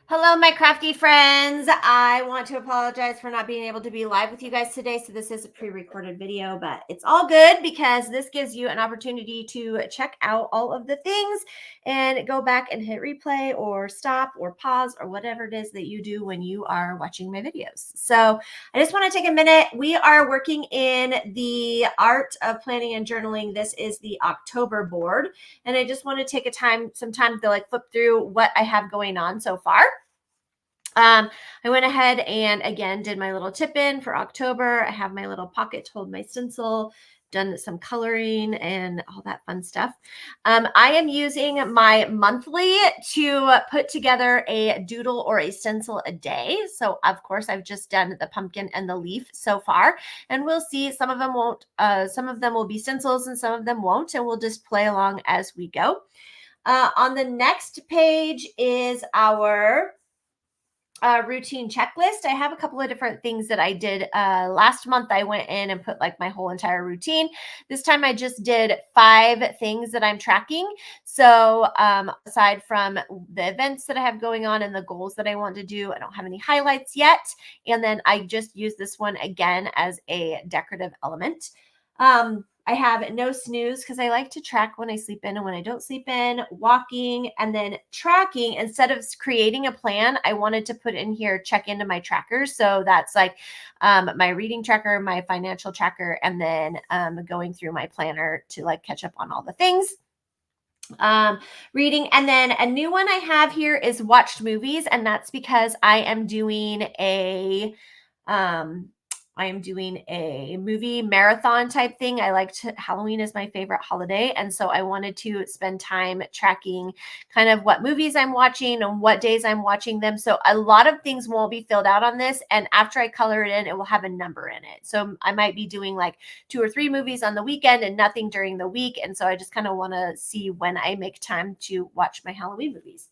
Hello, my crafty friends. I want to apologize for not being able to be live with you guys today. So, this is a pre recorded video, but it's all good because this gives you an opportunity to check out all of the things and go back and hit replay or stop or pause or whatever it is that you do when you are watching my videos. So, I just want to take a minute. We are working in the art of planning and journaling. This is the October board, and I just want to take some time to flip through what I have going on so far. I went ahead and again did my little tip in for October. I have my little pocket to hold my stencil, done some coloring and all that fun stuff. I am using my monthly to put together a doodle or a stencil a day. So of course I've just done the pumpkin and the leaf so far, and we'll see. Some of them won't, some of them will be stencils and some of them won't, and we'll just play along as we go. On the next page is our routine checklist. I have a couple of different things that I did. Last month, I went in and put like my whole entire routine. This time, I just did 5 things that I'm tracking. So, aside from the events that I have going on and the goals that I want to do, I don't have any highlights yet. And then I just use this one again as a decorative element. I have no snooze because I like to track when I sleep in and when I don't sleep in, walking, and then tracking. Instead of creating a plan, I wanted to put in here, check into my trackers. So that's like my reading tracker, my financial tracker, and then going through my planner to like catch up on all the things. Reading. And then a new one I have here is watched movies. And that's because I am doing a movie marathon type thing. Halloween is my favorite holiday. And so I wanted to spend time tracking kind of what movies I'm watching and what days I'm watching them. So a lot of things won't be filled out on this. And after I color it in, it will have a number in it. So I might be doing like 2 or 3 movies on the weekend and nothing during the week. And so I just kind of want to see when I make time to watch my Halloween movies.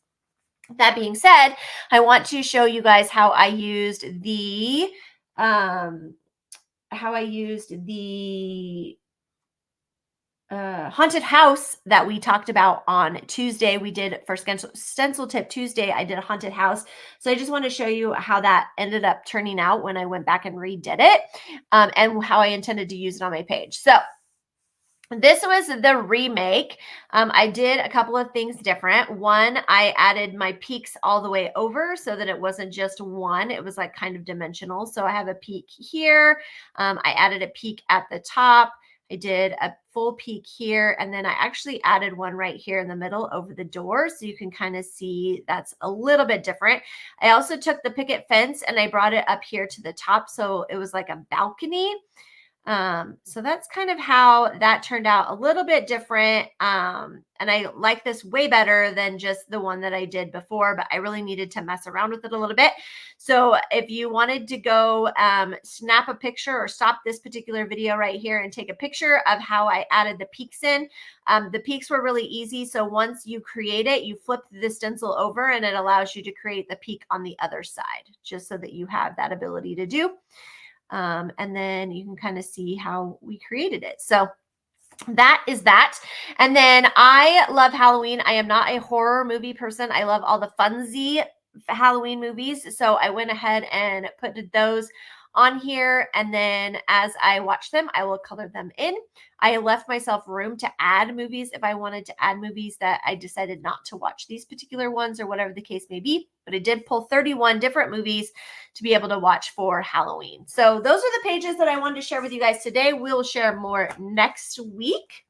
That being said, I want to show you guys how I used the haunted house that we talked about on Tuesday. We did for stencil tip Tuesday. I did a haunted house. So I just want to show you how that ended up turning out when I went back and redid it, and how I intended to use it on my page. So this was the remake. I did a couple of things different. One, I added my peaks all the way over so that it wasn't just one. It was like kind of dimensional. So I have a peak here. I added a peak at the top. I did a full peak here. And then I actually added one right here in the middle over the door. So you can kind of see that's a little bit different. I also took the picket fence and I brought it up here to the top. So it was like a balcony. So that's kind of how that turned out, a little bit different. And I like this way better than just the one that I did before, but I really needed to mess around with it a little bit. So if you wanted to go snap a picture or stop this particular video right here and take a picture of how I added the peaks in, the peaks were really easy. So once you create it, you flip the stencil over and it allows you to create the peak on the other side, just so that you have that ability to do. And then you can kind of see how we created it. So that is that. And then I love Halloween. I am not a horror movie person. I love all the funsy Halloween movies. So I went ahead and put those on here. And then as I watch them, I will color them in. I left myself room to add movies if I wanted to add movies that I decided not to watch these particular ones or whatever the case may be. But I did pull 31 different movies to be able to watch for Halloween. So those are the pages that I wanted to share with you guys today. We'll share more next week.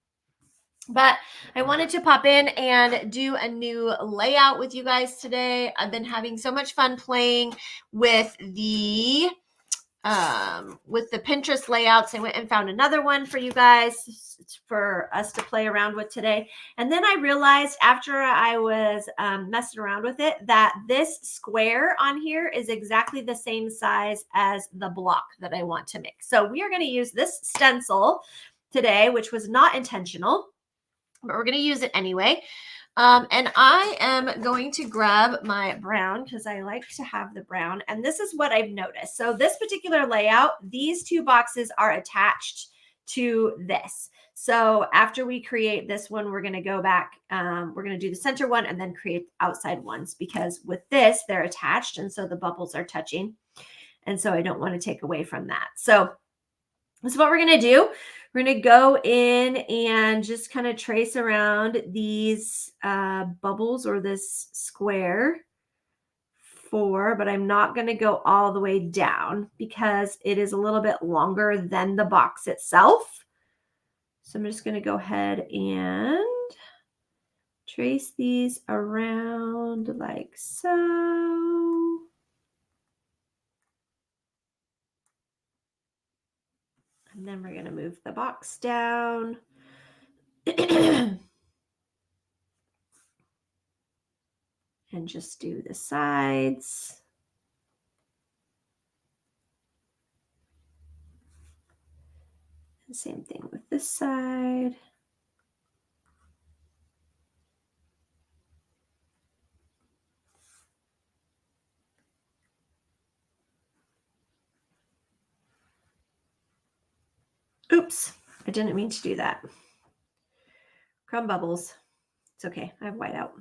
But I wanted to pop in and do a new layout with you guys today. I've been having so much fun playing with the Pinterest layouts. I went and found another one for you guys for us to play around with today. And then I realized after I was messing around with it that this square on here is exactly the same size as the block that I want to make. So we are going to use this stencil today, which was not intentional, but we're going to use it anyway. And I am going to grab my brown because I like to have the brown. And this is what I've noticed. So this particular layout, these 2 boxes are attached to this. So after we create this one, we're going to go back. We're going to do the center one and then create outside ones, because with this, they're attached. And so the bubbles are touching. And so I don't want to take away from that. So this is what we're going to do. We're going to go in and just kind of trace around these bubbles, or this square 4, but I'm not going to go all the way down because it is a little bit longer than the box itself. So I'm just going to go ahead and trace these around like so. And then we're going to move the box down. And just do the sides. And same thing with this side. Oops, I didn't mean to do that. Crumb bubbles. It's okay, I have white out.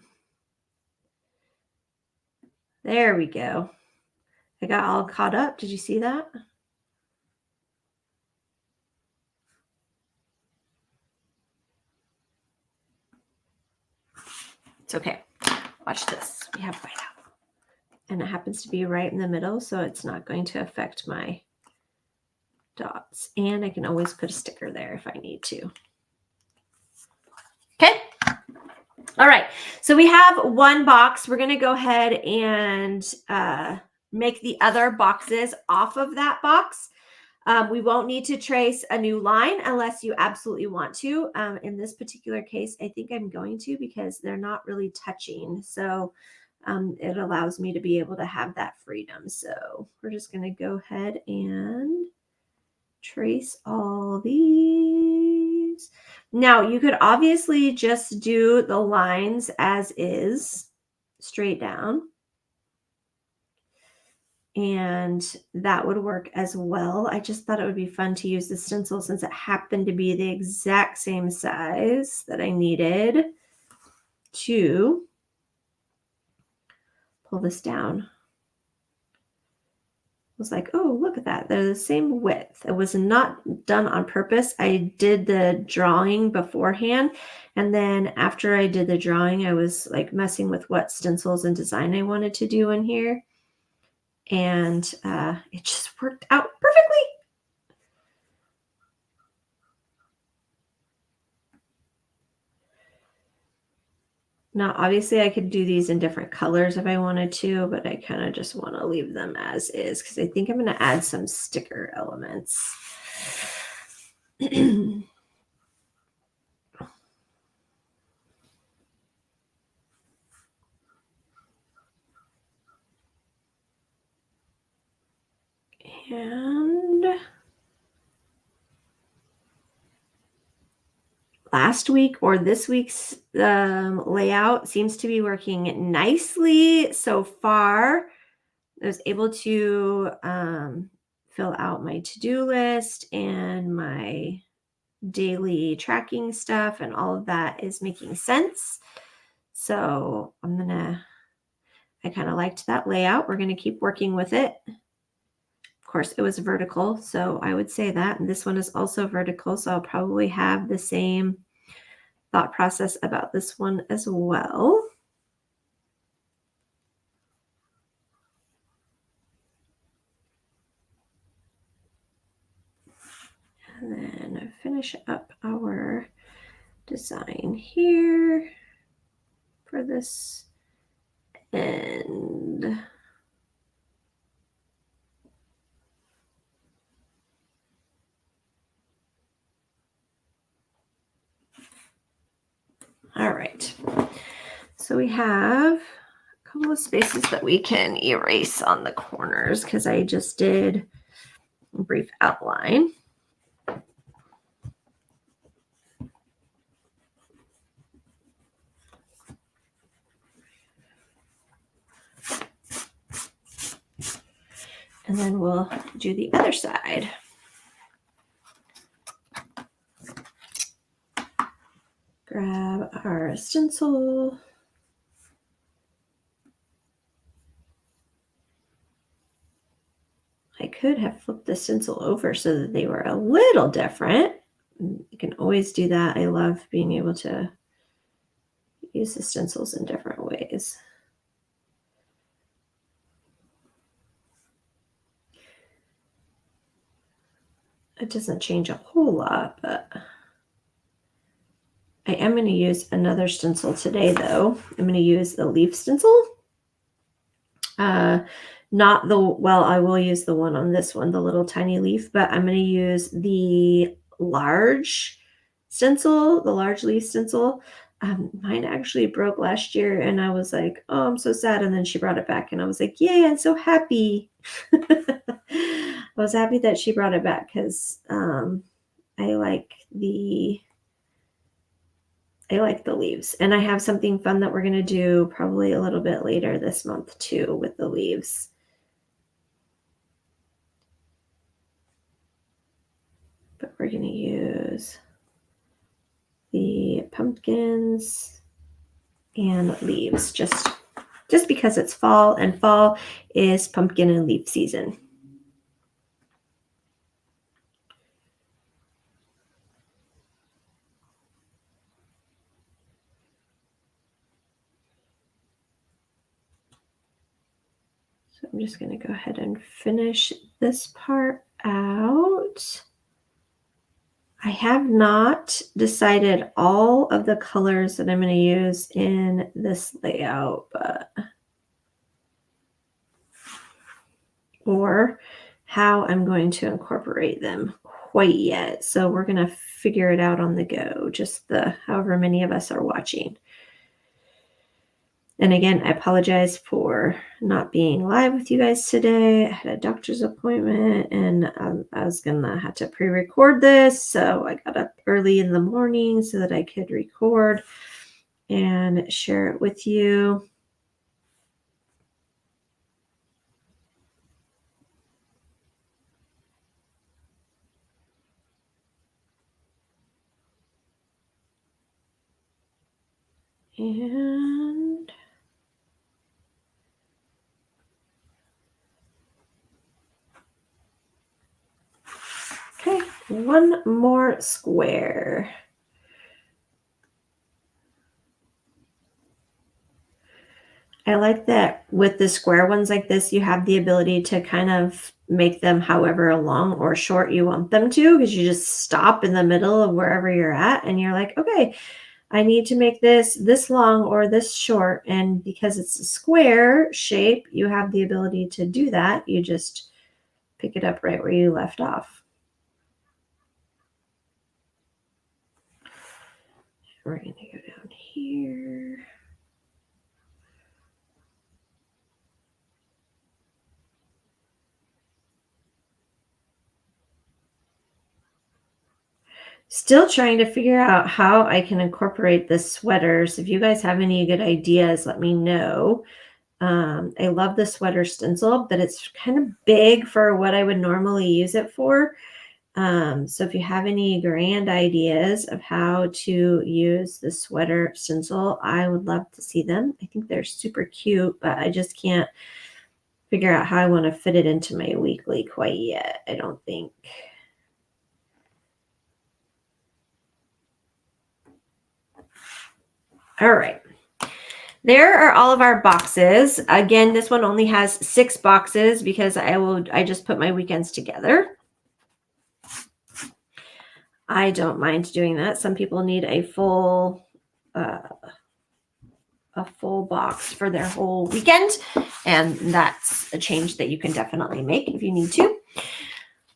There we go. I got all caught up. Did you see that? It's okay. Watch this. We have white out. And it happens to be right in the middle, so it's not going to affect my dots. And I can always put a sticker there if I need to. Okay. All right. So we have one box. We're going to go ahead and make the other boxes off of that box. We won't need to trace a new line unless you absolutely want to. In this particular case, I think I'm going to, because they're not really touching. So it allows me to be able to have that freedom. So we're just going to go ahead and trace all these. Now you could obviously just do the lines as is, straight down. And that would work as well. I just thought it would be fun to use the stencil since it happened to be the exact same size that I needed to pull this down. I was like, oh, look at that. They're the same width. It was not done on purpose. I did the drawing beforehand. And then after I did the drawing, I was like messing with what stencils and design I wanted to do in here. And it just worked out perfectly. Now, obviously, I could do these in different colors if I wanted to, but I kind of just want to leave them as is because I think I'm going to add some sticker elements. And last week or this week's layout seems to be working nicely so far. I was able to fill out my to-do list and my daily tracking stuff, and all of that is making sense. So I kind of liked that layout. We're going to keep working with it. Of course, it was vertical, so I would say that. And this one is also vertical, so I'll probably have the same thought process about this one as well. And then finish up our design here for this end. All right. So we have a couple of spaces that we can erase on the corners because I just did a brief outline. And then we'll do the other side. grab our stencil. I could have flipped the stencil over so that they were a little different. You can always do that. I love being able to use the stencils in different ways. It doesn't change a whole lot, but I am going to use another stencil today, though. I'm going to use the leaf stencil. Not the, well, I will use the one on this one, the little tiny leaf, but I'm going to use the large stencil, the large leaf stencil. Mine actually broke last year, and I was like, oh, I'm so sad. And then she brought it back, and I was like, yay, I'm so happy. I was happy that she brought it back because I like the leaves, and I have something fun that we're going to do probably a little bit later this month too with the leaves. But we're going to use the pumpkins and leaves just because it's fall, and fall is pumpkin and leaf season. So I'm just going to go ahead and finish this part out. I have not decided all of the colors that I'm going to use in this layout, or how I'm going to incorporate them quite yet. So we're going to figure it out on the go, just the however many of us are watching. And again, I apologize for not being live with you guys today. I had a doctor's appointment, and I was going to have to pre-record this. So I got up early in the morning so that I could record and share it with you. And okay, one more square. I like that with the square ones like this, you have the ability to kind of make them however long or short you want them to, because you just stop in the middle of wherever you're at and you're like, okay, I need to make this long or this short. And because it's a square shape, you have the ability to do that. You just pick it up right where you left off. We're going to go down here. Still trying to figure out how I can incorporate the sweaters. If you guys have any good ideas, let me know. I love the sweater stencil, but it's kind of big for what I would normally use it for. So if you have any grand ideas of how to use the sweater stencil, I would love to see them. I think they're super cute, but I just can't figure out how I want to fit it into my weekly quite yet, I don't think. All right. There are all of our boxes. Again, this one only has 6 boxes because I just put my weekends together. I don't mind doing that. Some people need a full box for their whole weekend, and that's a change that you can definitely make if you need to.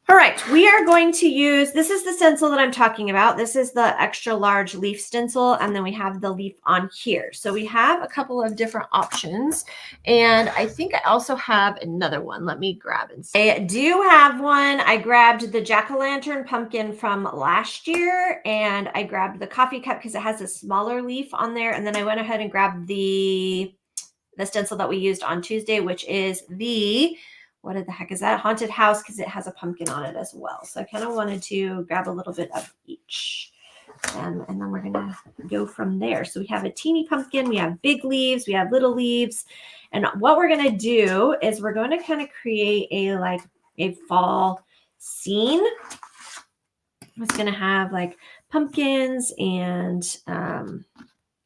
All right, we are going to use, this is the stencil that I'm talking about. This is the extra large leaf stencil, and then we have the leaf on here. So we have a couple of different options, and I think I also have another one. Let me grab and see. I do have one. I grabbed the jack-o'-lantern pumpkin from last year, and I grabbed the coffee cup because it has a smaller leaf on there, and then I went ahead and grabbed the stencil that we used on Tuesday, which is the, what the heck is that? Haunted house, because it has a pumpkin on it as well. So I kind of wanted to grab a little bit of each. And then we're going to go from there. So we have a teeny pumpkin, we have big leaves, we have little leaves. And what we're going to do is we're going to kind of create a fall scene. It's going to have like pumpkins and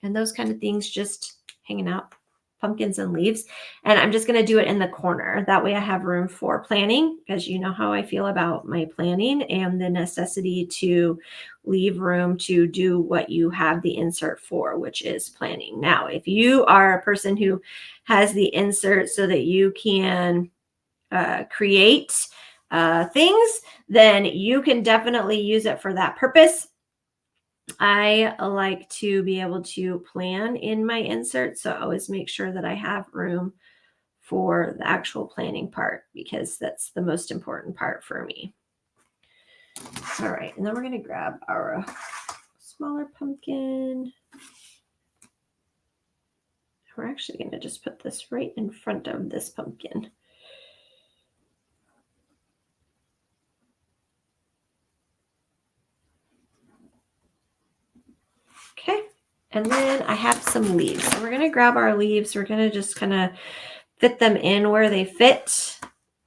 those kind of things just hanging out, pumpkins and leaves. And I'm just going to do it in the corner. That way I have room for planning, because you know how I feel about my planning and the necessity to leave room to do what you have the insert for, which is planning. Now, if you are a person who has the insert so that you can create things, then you can definitely use it for that purpose. I like to be able to plan in my insert, so I always make sure that I have room for the actual planning part, because that's the most important part for me. All right, and then we're going to grab our smaller pumpkin. We're actually going to just put this right in front of this pumpkin. Okay, and then I have some leaves. So we're going to grab our leaves. We're going to just kind of fit them in where they fit,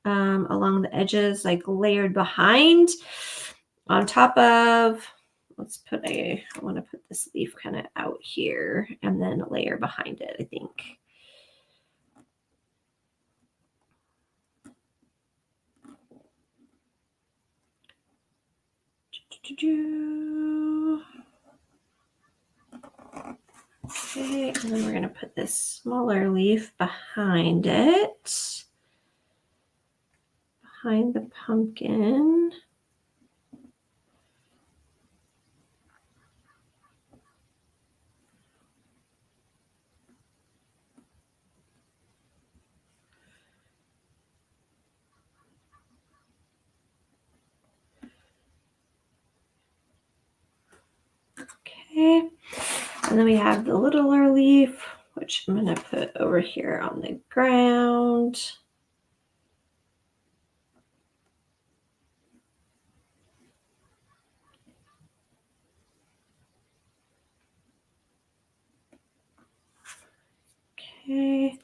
along the edges, like layered behind, on top of, I want to put this leaf kind of out here and then layer behind it, I think. Okay, and then we're going to put this smaller leaf behind it, behind the pumpkin. Okay, and then we have the littler leaf, which I'm going to put over here on the ground. Okay,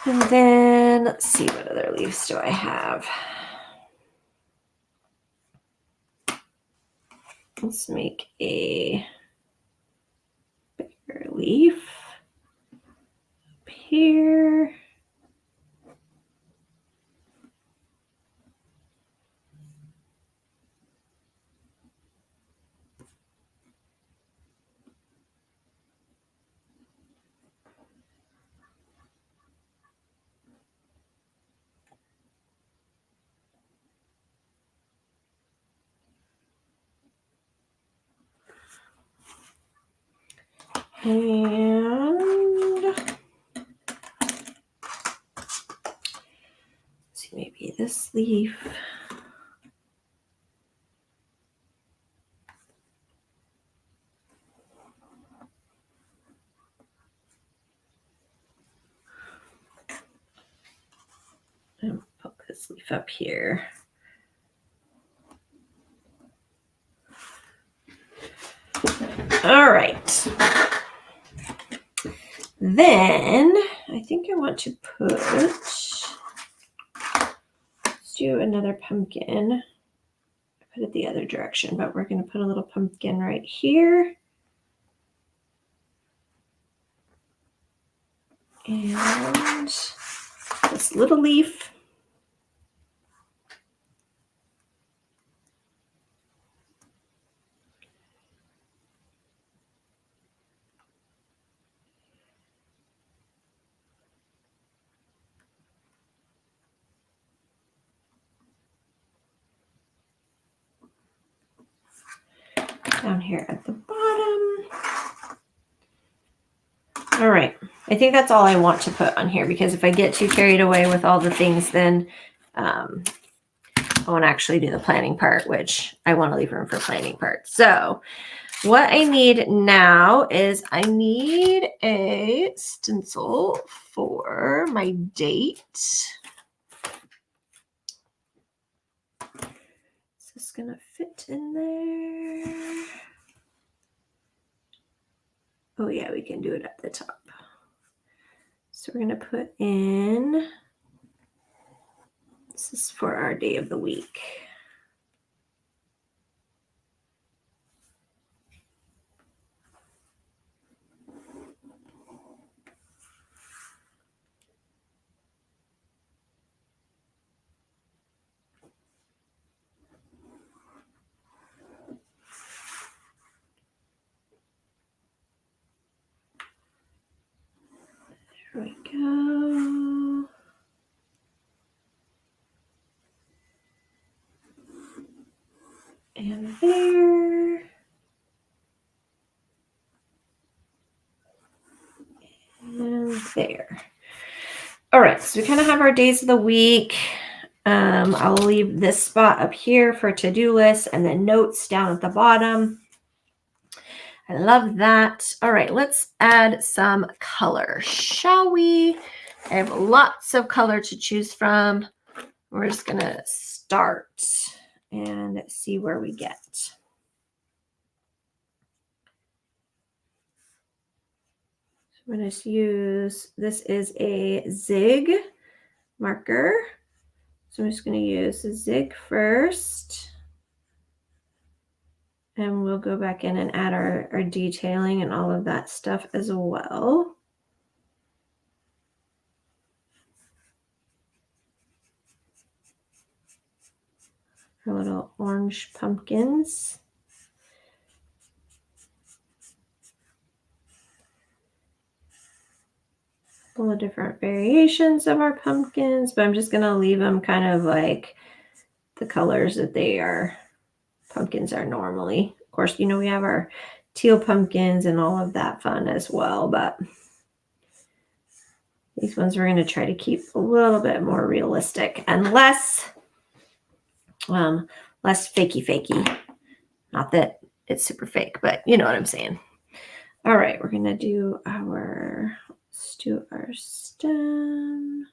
and then let's see, what other leaves do I have? Let's make a bigger leaf up here. And let's see, maybe this leaf. And poke this leaf up here. All right. Then I think I want to let's do another pumpkin. Put it the other direction, but we're going to put a little pumpkin right here. And this little leaf. Down here at the bottom. All right. I think that's all I want to put on here, because if I get too carried away with all the things, then I won't actually do the planning part, which I want to leave room for planning part. So what I need now is I need a stencil for my date. It's this gonna fit in there? Oh yeah, we can do it at the top. So we're gonna put in, this is for our day of the week. There we go. And there. And there. All right, so we kind of have our days of the week. I'll leave this spot up here for to-do list and then notes down at the bottom. I love that. All right, let's add some color, shall we? I have lots of color to choose from. We're just gonna start and see where we get. I'm going to use, this is a zig marker. So I'm just going to use the zig first. And we'll go back in and add our detailing and all of that stuff as well. Our little orange pumpkins. All the different variations of our pumpkins, but I'm just going to leave them kind of like the colors that they are, pumpkins are normally. Of course, you know, we have our teal pumpkins and all of that fun as well, but these ones we're going to try to keep a little bit more realistic and less fakey. Not that it's super fake, but you know what I'm saying. All right, we're going to do our, let's do our stem.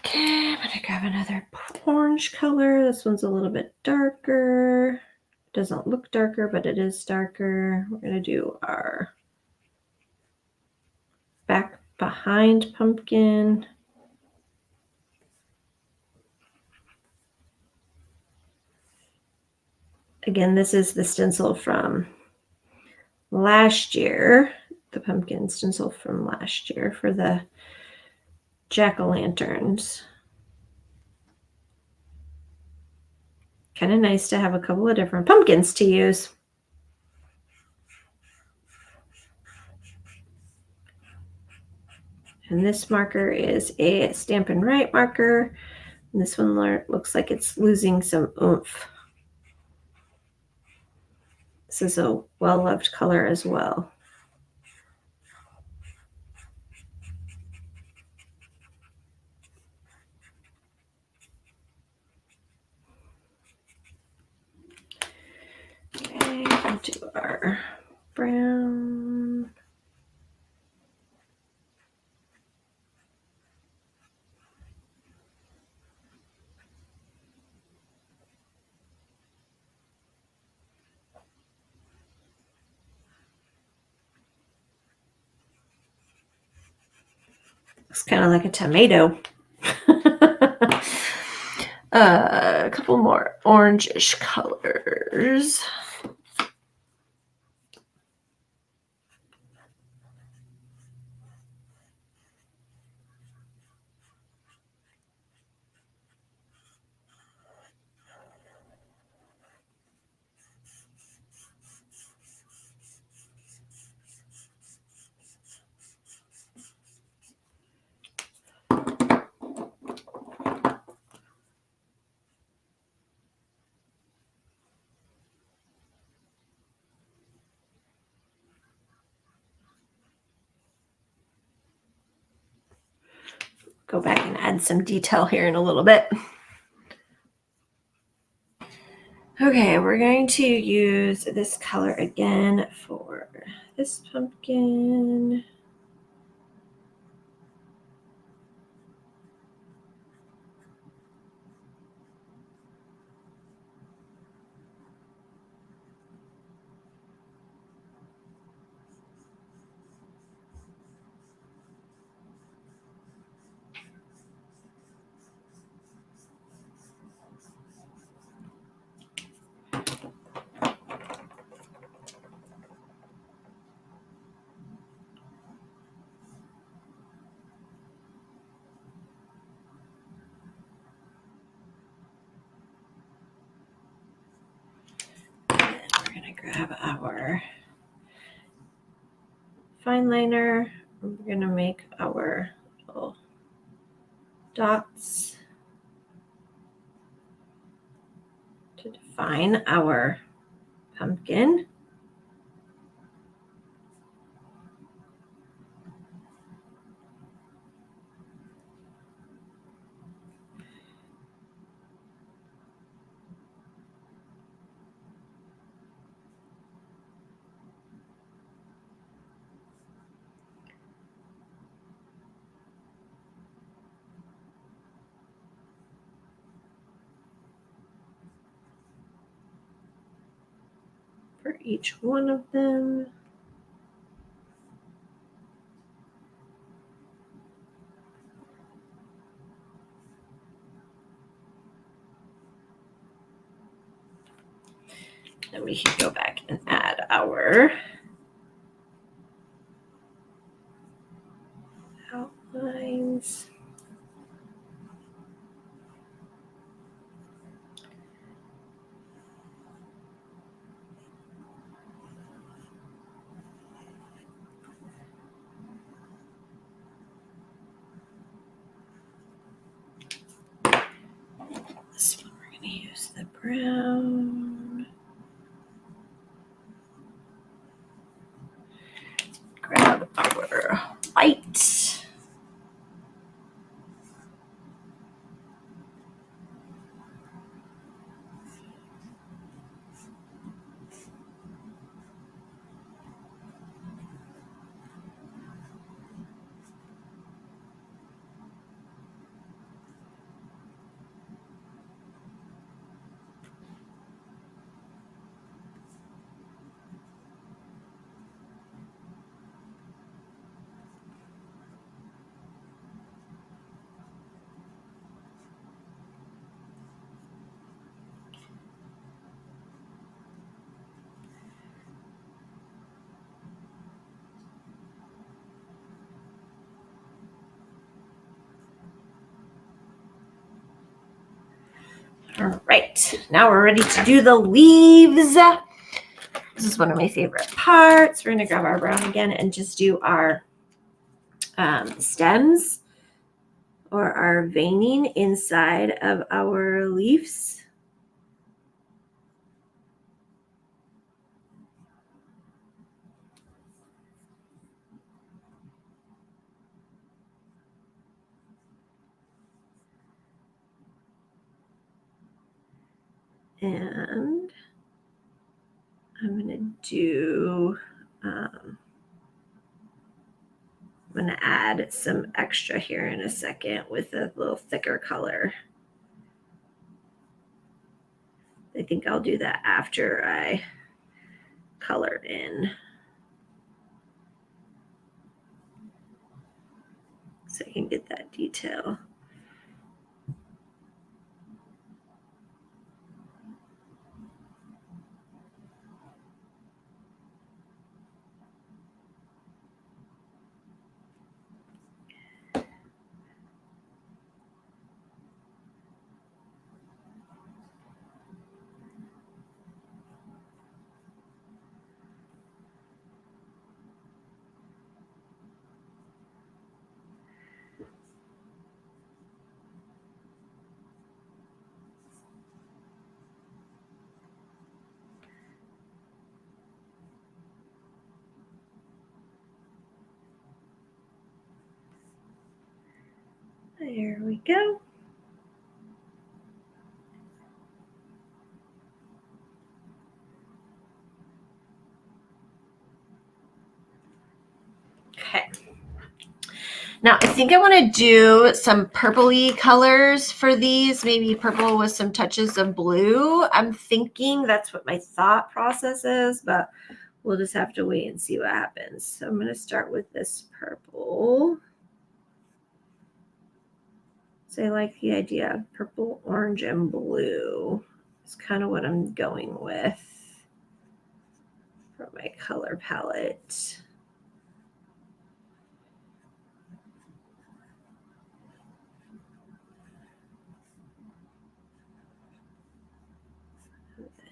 Okay, I'm going to grab another orange color. This one's a little bit darker. Doesn't look darker, but it is darker. We're going to do our back behind pumpkin. Again, this is the stencil from last year, the pumpkin stencil from last year for the jack-o'-lanterns. Kind of nice to have a couple of different pumpkins to use. And this marker is a Stampin' Write marker. And this one looks like it's losing some oomph. This is a well-loved color as well. Okay, we'll do our brown. Looks kind of like a tomato. A couple more orangish colors. go back and add some detail here in a little bit. Okay, we're going to use this color again for this pumpkin. Grab our fine liner. We're going to make our little dots to define our pumpkin. For each one of them. Then we can go back and add our outlines. This one we're going to use the brown. Grab our white. All right, now we're ready to do the leaves. This is one of my favorite parts. We're going to grab our brown again and just do our stems or our veining inside of our leaves. And I'm going to do, I'm going to add some extra here in a second with a little thicker color. I think I'll do that after I color in. So I can get that detail. There we go. Okay. Now, I think I want to do some purpley colors for these, maybe purple with some touches of blue. I'm thinking that's what my thought process is, but we'll just have to wait and see what happens. So I'm going to start with this purple. So I like the idea of purple, orange, and blue. It's kind of what I'm going with for my color palette.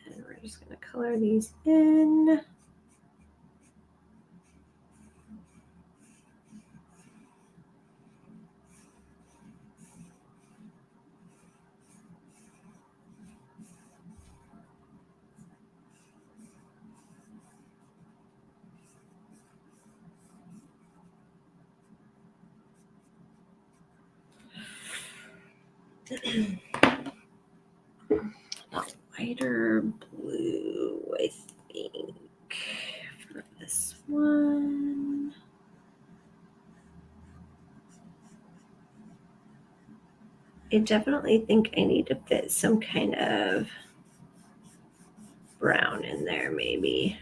And we're just going to color these in. A lighter blue, I think, for this one. I definitely think I need to fit some kind of brown in there, maybe.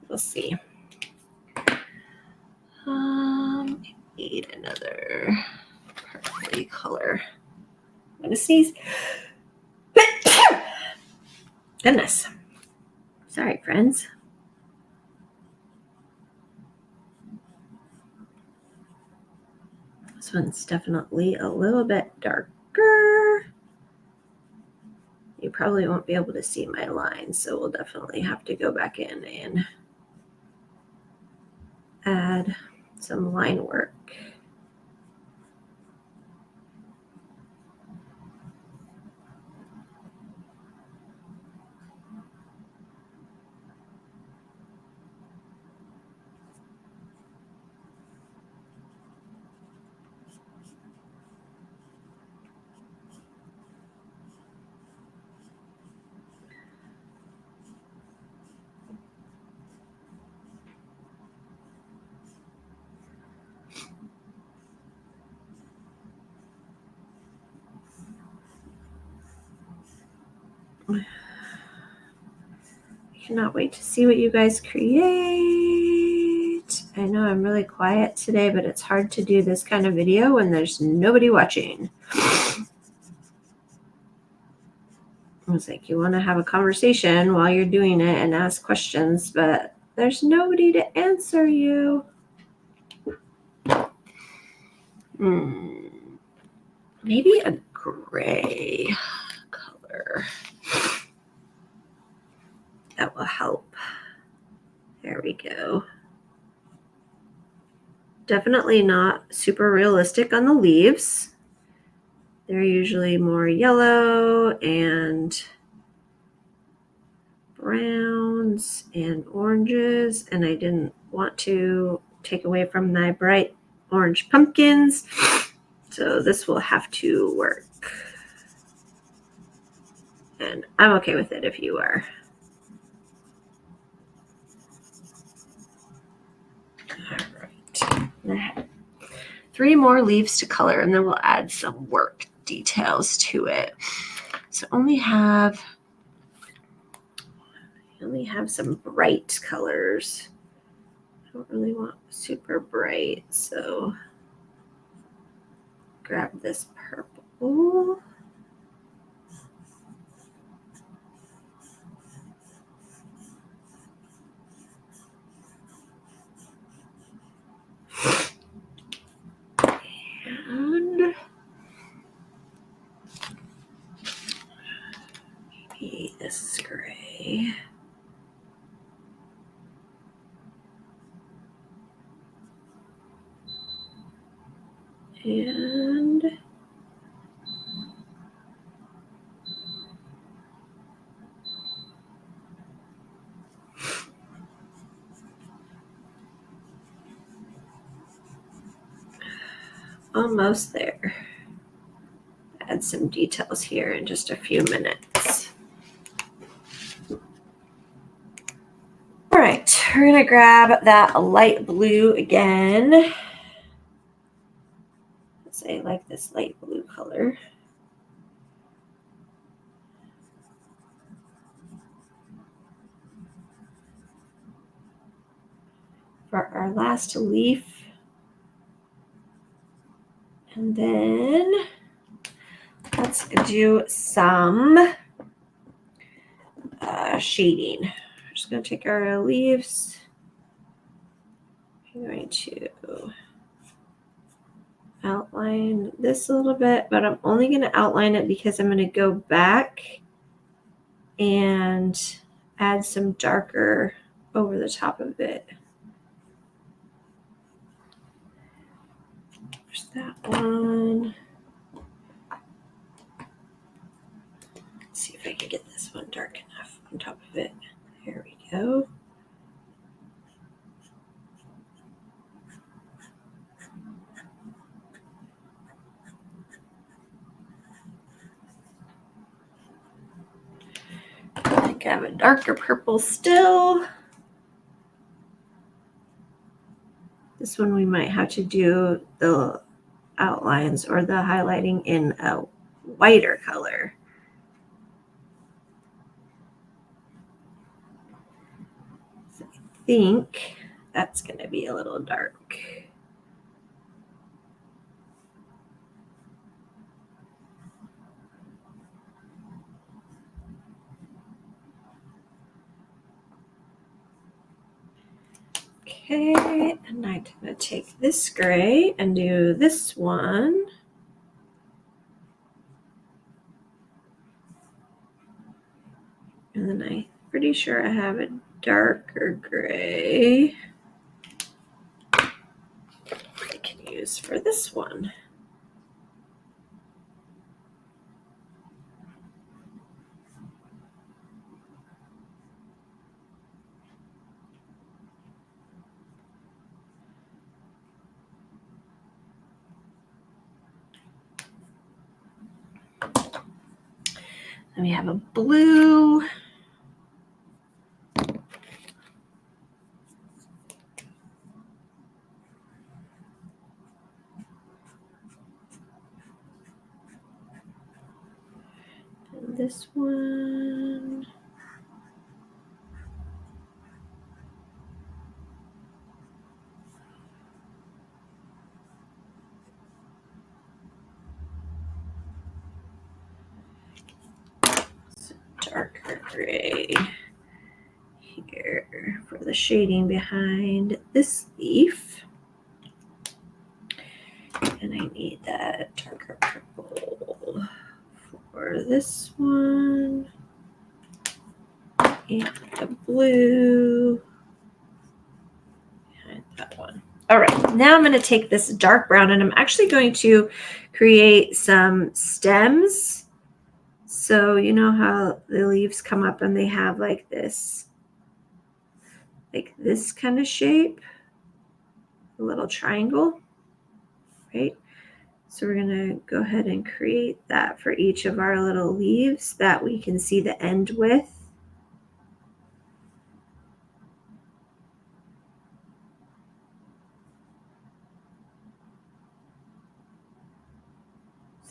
We'll see. I need another purpley color. I'm gonna sneeze. Goodness. Sorry, friends. This one's definitely a little bit darker. You probably won't be able to see my lines, so we'll definitely have to go back in and add some line work. I cannot wait to see what you guys create. I know I'm really quiet today, but it's hard to do this kind of video when there's nobody watching. It's like you want to have a conversation while you're doing it and ask questions, but there's nobody to answer you. Maybe a gray color. That will help. There we go. Definitely not super realistic on the leaves. They're usually more yellow and browns and oranges, and I didn't want to take away from my bright orange pumpkins, so this will have to work. And I'm okay with it if you are. All right. 3 more leaves to color, and then we'll add some work details to it. So I only have some bright colors. I don't really want super bright, so grab this purple. And maybe this is gray. And Almost there. Add some details here in just a few minutes. All right, we're gonna grab that light blue again. I like this light blue color. For our last leaf. And then let's do some shading. I'm just going to take our leaves. I'm going to outline this a little bit, but I'm only going to outline it because I'm going to go back and add some darker over the top of it. There's that one. Let's see if I can get this one dark enough on top of it. There we go. I think I have a darker purple still. This one we might have to do the outlines or the highlighting in a whiter color. So I think that's going to be a little dark. Okay, and I'm going to take this gray and do this one. And then I'm pretty sure I have a darker gray I can use for this one. Then we have a blue. And this one. Darker gray here for the shading behind this leaf. And I need that darker purple for this one. And the blue behind that one. All right, now I'm going to take this dark brown and I'm actually going to create some stems. So you know how the leaves come up and they have like this kind of shape, a little triangle, right? So we're going to go ahead and create that for each of our little leaves that we can see the end with.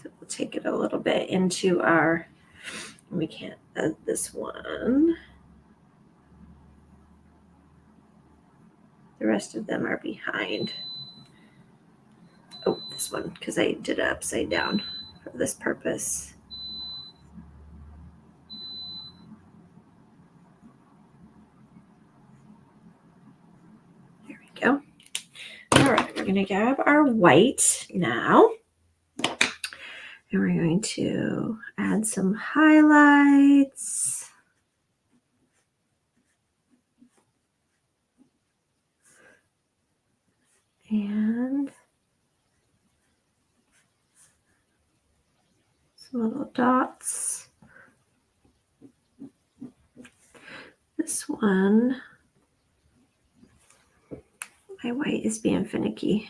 So we'll take it a little bit into our, we can't add this one. The rest of them are behind. Oh, this one, because I did it upside down for this purpose. There we go. All right, we're going to grab our white now. And we're going to add some highlights. And some little dots. This one, my white is being finicky.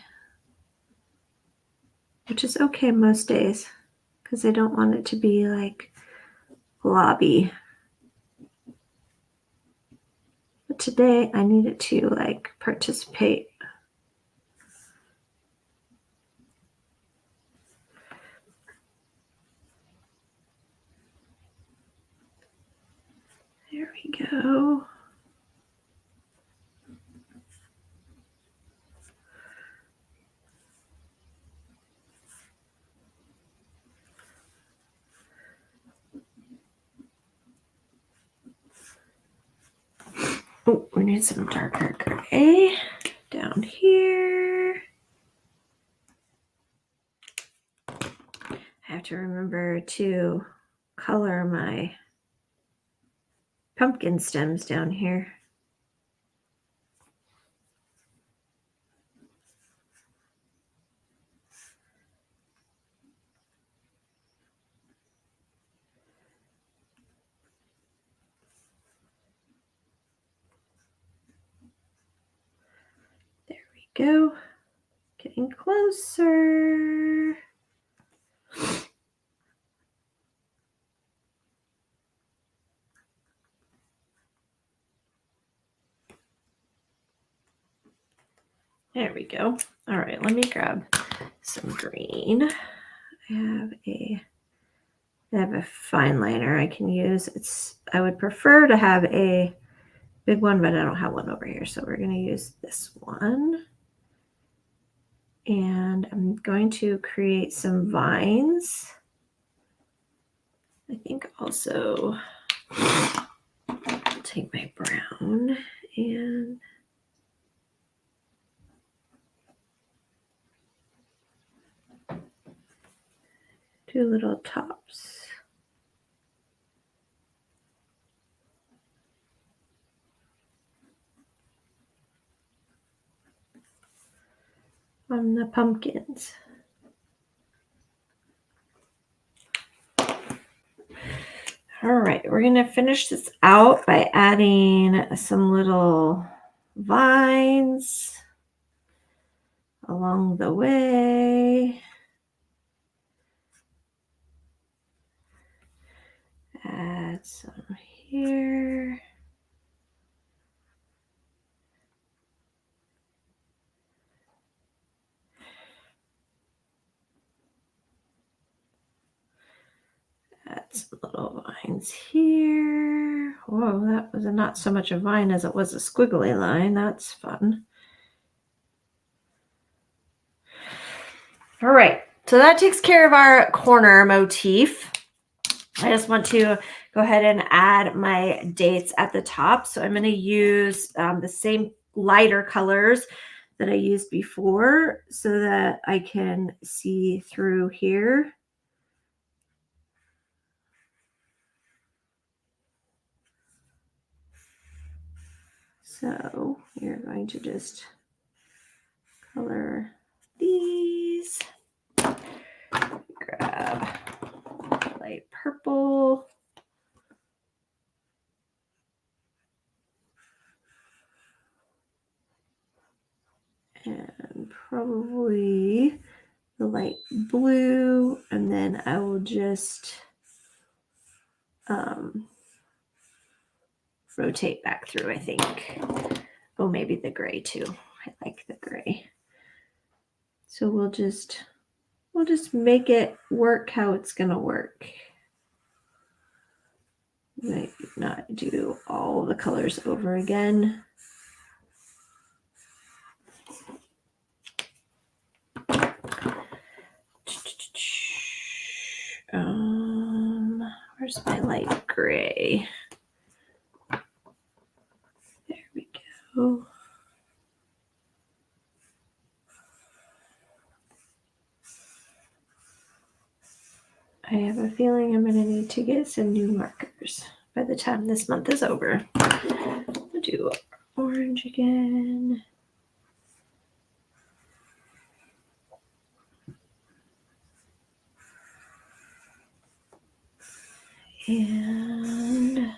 which is okay most days because I don't want it to be like globby. But today I need it to like participate. There we go. Oh, we need some darker gray down here. I have to remember to color my pumpkin stems down here. There we go. Getting closer. There we go. All right, let me grab some green. I have a fine liner I can use. I would prefer to have a big one, but I don't have one over here. So we're going to use this one. And I'm going to create some vines. I think also take my brown and do little tops. On the pumpkins. All right, we're going to finish this out by adding some little vines along the way. Add some here. Add some little vines here. Whoa, that was not so much a vine as it was a squiggly line. That's fun. All right, so that takes care of our corner motif. I just want to go ahead and add my dates at the top. So I'm going to use the same lighter colors that I used before so that I can see through here. So you're going to just color these. Grab light purple. And probably the light blue, and then I will just rotate back through, I think. Oh, maybe the gray too. I like the gray. So we'll just make it work how it's gonna work. Might not do all the colors over again. Where's my light gray? There we go. I have a feeling I'm going to need to get some new markers by the time this month is over. I'll do orange again. And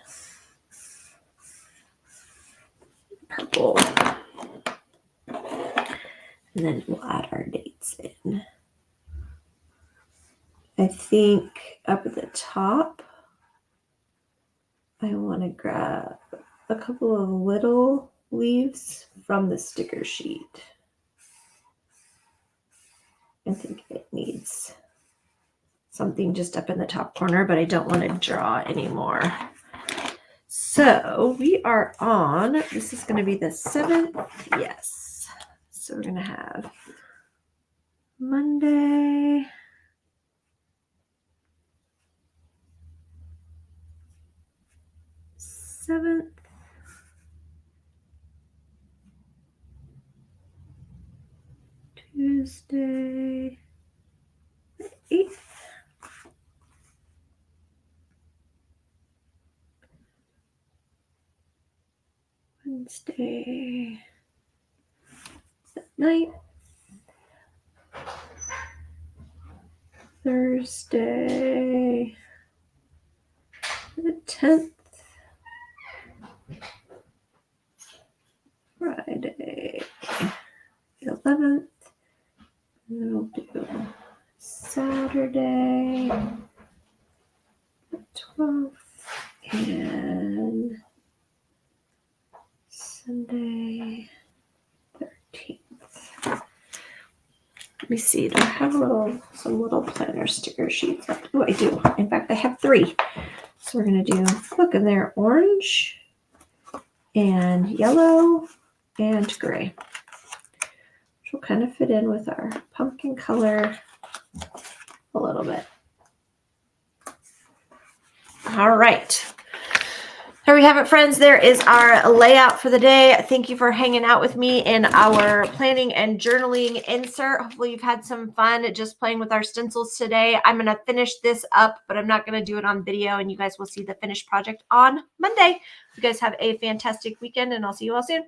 purple. And then we'll add our dates in. I think up at the top, I want to grab a couple of little leaves from the sticker sheet. I think it needs something just up in the top corner, but I don't want to draw anymore. So we are on, this is going to be the 7th. Yes. So we're going to have Monday, seventh, Tuesday, 8th, Wednesday, the 9th, Thursday, the 10th, Friday, the 11th, and then we'll do Saturday, the 12th, and Sunday, 13th. Let me see. Do I have some little planner sticker sheets left? Oh, I do. In fact, I have 3. So we're going to do, look, and they're orange and yellow and gray, which will kind of fit in with our pumpkin color a little bit. All right. There we have it, friends. There is our layout for the day. Thank you for hanging out with me in our planning and journaling insert. Hopefully you've had some fun just playing with our stencils today. I'm going to finish this up, but I'm not going to do it on video, and you guys will see the finished project on Monday. You guys have a fantastic weekend, and I'll see you all soon.